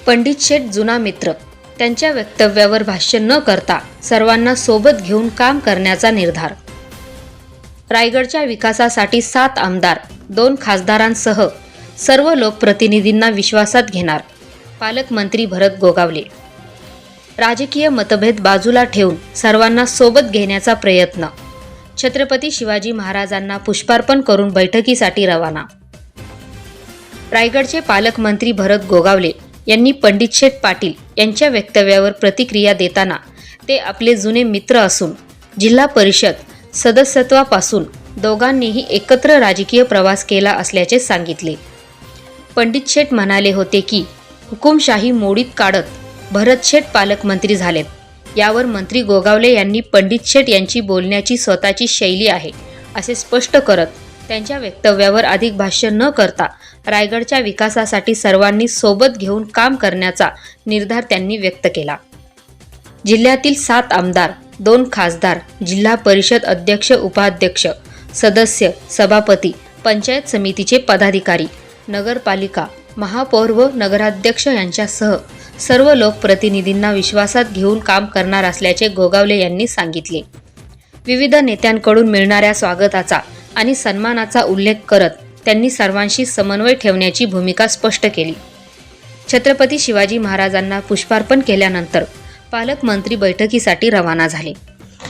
पंडित शेठ जुना मित्र, त्यांच्या वक्तव्यावर भाष्य न करता सर्वांना सोबत घेऊन काम करण्याचा निर्धार। रायगडच्या विकासासाठी 7 आमदार 2 खासदारांसह सर्व लोकप्रतिनिधींना विश्वासात घेणार पालकमंत्री भरत गोगावले। राजकीय मतभेद बाजूला ठेवून सर्वांना सोबत घेण्याचा प्रयत्न। छत्रपती शिवाजी महाराजांना पुष्पार्पण करून बैठकीसाठी रवाना। रायगडचे पालकमंत्री भरत गोगावले यांनी पंडित शेठ पाटील यांच्या वक्तव्यावर प्रतिक्रिया देताना ते आपले जुने मित्र असून जिल्हा परिषद सदस्यत्वापासून दोघांनीही एकत्र राजकीय प्रवास केला असल्याचे सांगितले। पंडित शेठ म्हणाले होते की हुकुमशाही मोडीत काढत भरत शेठ पालकमंत्री झालेत। यावर मंत्री गोगावले यांनी पंडित शेठ यांची बोलण्याची स्वतःची शैली आहे असे स्पष्ट करत त्यांच्या वक्तव्यावर अधिक भाष्य न करता रायगडच्या विकासासाठी सर्वांनी सोबत घेऊन काम करण्याचा निर्धार त्यांनी व्यक्त केला। जिल्ह्यातील 7 आमदार 2 खासदार जिल्हा परिषद अध्यक्ष उपाध्यक्ष सदस्य सभापती पंचायत समितीचे पदाधिकारी नगरपालिका महापौर व नगराध्यक्ष यांच्यासह सर्व लोकप्रतिनिधींना विश्वासात घेऊन काम करणार असल्याचे गोगावले यांनी सांगितले। विविध नेत्यांकडून मिळणाऱ्या स्वागताचा आणि सन्मानाचा उल्लेख करत त्यांनी सर्वांशी समन्वय ठेवण्याची भूमिका स्पष्ट केली। छत्रपती शिवाजी महाराजांना पुष्पार्पण केल्यानंतर पालकमंत्री बैठकीसाठी रवाना झाले।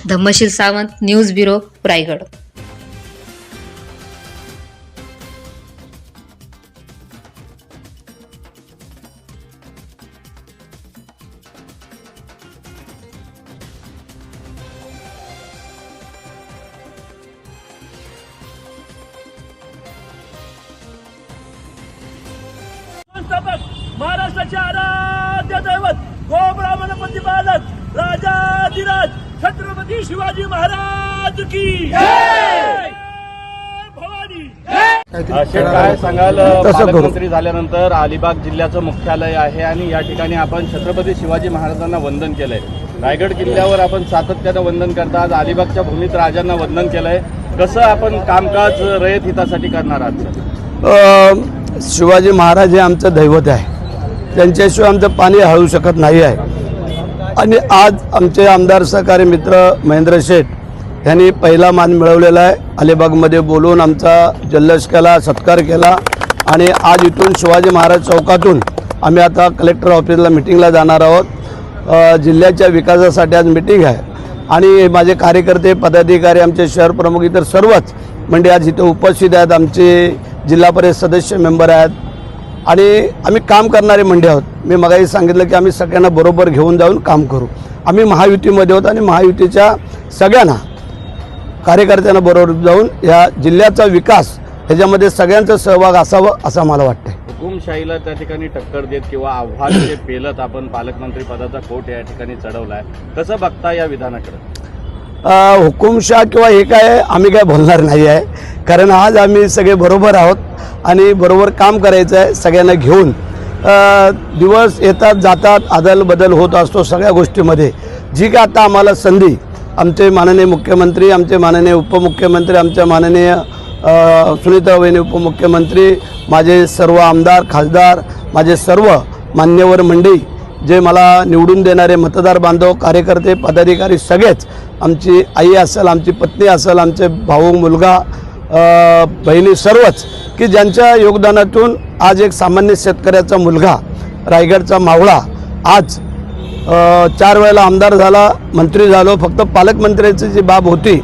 Dhammasheel Sawant, news bureau, Raigad. महाराष्ट्राचे आराध्य दैवत गोब्राह्मण प्रतिपादक राजाधिराज छत्रपती शिवाजी महाराज की जय भवानी। काय सांगाल, पालकमंत्री झाल्यानंतर अलिबाग जिल्ह्याचं मुख्यालय आहे आणि या ठिकाणी आपण छत्रपती शिवाजी महाराजांना वंदन केलंय। रायगड किल्ल्यावर आपण सातत्यानं वंदन करतात, अलिबागच्या भूमीत राजांना वंदन केलंय। कसं आपण कामकाज रयत हितासाठी करणार आहात? शिवाजी महाराज हे आमचं दैवत आहे, त्यांच्याशिवाय आमचं पाणी हळू शकत नाही आहे। आणि आज आमचे आमदार सहकारी मित्र महेंद्र शेठ यांनी पहिला मान मिळवलेला आहे। अलिबागमध्ये बोलून आमचा जल्लोष केला, सत्कार केला आणि आज इथून शिवाजी महाराज चौकातून आम्ही आता कलेक्टर ऑफिसला मिटिंगला जाणार आहोत। जिल्ह्याच्या विकासासाठी आज मिटिंग आहे आणि माझे कार्यकर्ते पदाधिकारी आमचे शहर प्रमुख इतर सर्वच म्हणजे आज इथे उपस्थित आहेत। आमचे जिल्हा परिषद सदस्य मेंबर आहेत आणि आम्ही काम करणारे मंडळी आहोत। मी मगाही सांगितलं की आम्ही सगळ्यांना बरोबर घेऊन जाऊन काम करू। आम्ही महायुतीमध्ये आहोत आणि महायुतीच्या सगळ्यांना कार्यकर्त्यांना बरोबर जाऊन या जिल्ह्याचा विकास ह्याच्यामध्ये सगळ्यांचा सहभाग असावा असं मला वाटतं। हुकुमशाहीला त्या ठिकाणी टक्कर देत किंवा आव्हान जे पेलत आपण पालकमंत्री पदाचा कोट या ठिकाणी चढवलाय, कसं बघता या विधानाकडे? हुकुमशाह किंवा हे काय आम्ही काय बोलणार नाही आहे, कारण आज आम्ही सगळे बरोबर आहोत आणि बरोबर काम करायचं आहे सगळ्यांना घेऊन। दिवस येतात जातात, अदल बदल होत असतो सगळ्या गोष्टीमध्ये। जी काय आता आम्हाला संधी आमचे माननीय मुख्यमंत्री, आमचे माननीय उपमुख्यमंत्री, आमच्या माननीय सुनीताबाईंनी उपमुख्यमंत्री, माझे सर्व आमदार खासदार, माझे सर्व मान्यवर मंडळी, जे मला निवडून देणारे मतदार बांधव कार्यकर्ते पदाधिकारी सगळेच, आमची आई असेल, आमची पत्नी असेल, आमचे भाऊ मुलगा बहिणी सर्वच की ज्यांच्या योगदानातून आज एक सामान्य शेतकऱ्याचा मुलगा रायगडचा मावळा आज 4 वेळेला आमदार झाला, मंत्री झालो। फक्त पालकमंत्र्याची जी बाब होती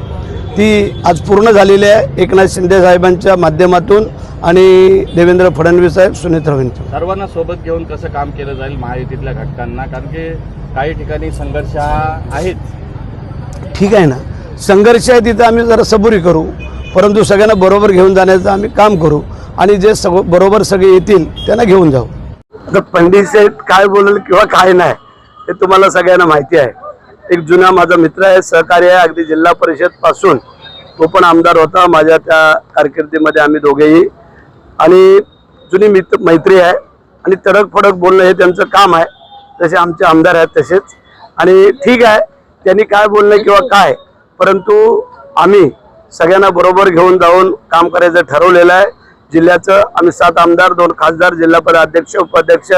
ती आज पूर्ण झालेली आहे एकनाथ शिंदे साहेबांच्या माध्यमातून आणि देवेंद्र फडणवीस साहेब सुनीताबाईंच्या। सर्वांना सोबत घेऊन कसं काम केलं जाईल महायुतीतल्या घटकांना? कारण की काही ठिकाणी संघर्ष आहेत। ठीक आहे ना, संघर्ष आहे तिथं आम्ही जरा सबुरी करू, परंतु सगळ्यांना बरोबर घेऊन जाण्याचं आम्ही काम करू आणि जे बरोबर सगळे येतील त्यांना घेऊन जाऊ। आता पंडित शेठ काय बोलेल किंवा काय नाही हे तुम्हाला सगळ्यांना माहिती आहे। एक जुना माझा मित्र आहे, सहकारी आहे, अगदी जिल्हा परिषद पासून तो पण आमदार होता माझ्या त्या कारकिर्दीमध्ये आम्ही दोघेही, आणि जुनी मैत्री आहे आणि तडक फडक बोलणं हे त्यांचं काम आहे। तसे आमचे आमदार आहेत तसेच, आणि ठीक आहे त्यांनी काय बोलणं किंवा काय, परंतु आम्ही सगळ्यांना बरोबर घेऊन जाऊन काम करायचं ठरवलेलं आहे। जिल्ह्याचं आम्ही 7 आमदार 2 खासदार जिल्हा परिषद अध्यक्ष उपाध्यक्ष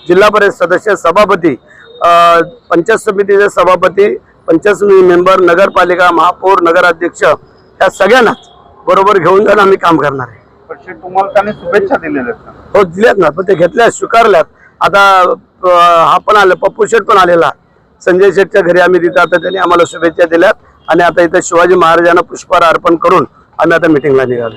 जिल्हा परिषद सदस्य, सभापती, पंचायत समितीचे सभापती, पंचायत समिती मेंबर, नगरपालिका, महापौर, नगराध्यक्ष या सगळ्यांनाच बरोबर घेऊन जाऊन आम्ही काम करणार आहे. पण तुम्हाला त्यांनी शुभेच्छा दिलेल्या आहेत. हो दिल्यात ना, पण ते घेतल्या, स्वीकारल्यात. आता हा पण आला, पप्पू शेठ पण आलेला, संजय शेठच्या घरी आम्ही तिथं, आता त्यांनी आम्हाला शुभेच्छा दिल्यात आणि आता इथं शिवाजी महाराजांना पुष्पहार अर्पण करून आम्ही आता मिटिंगला निघालो.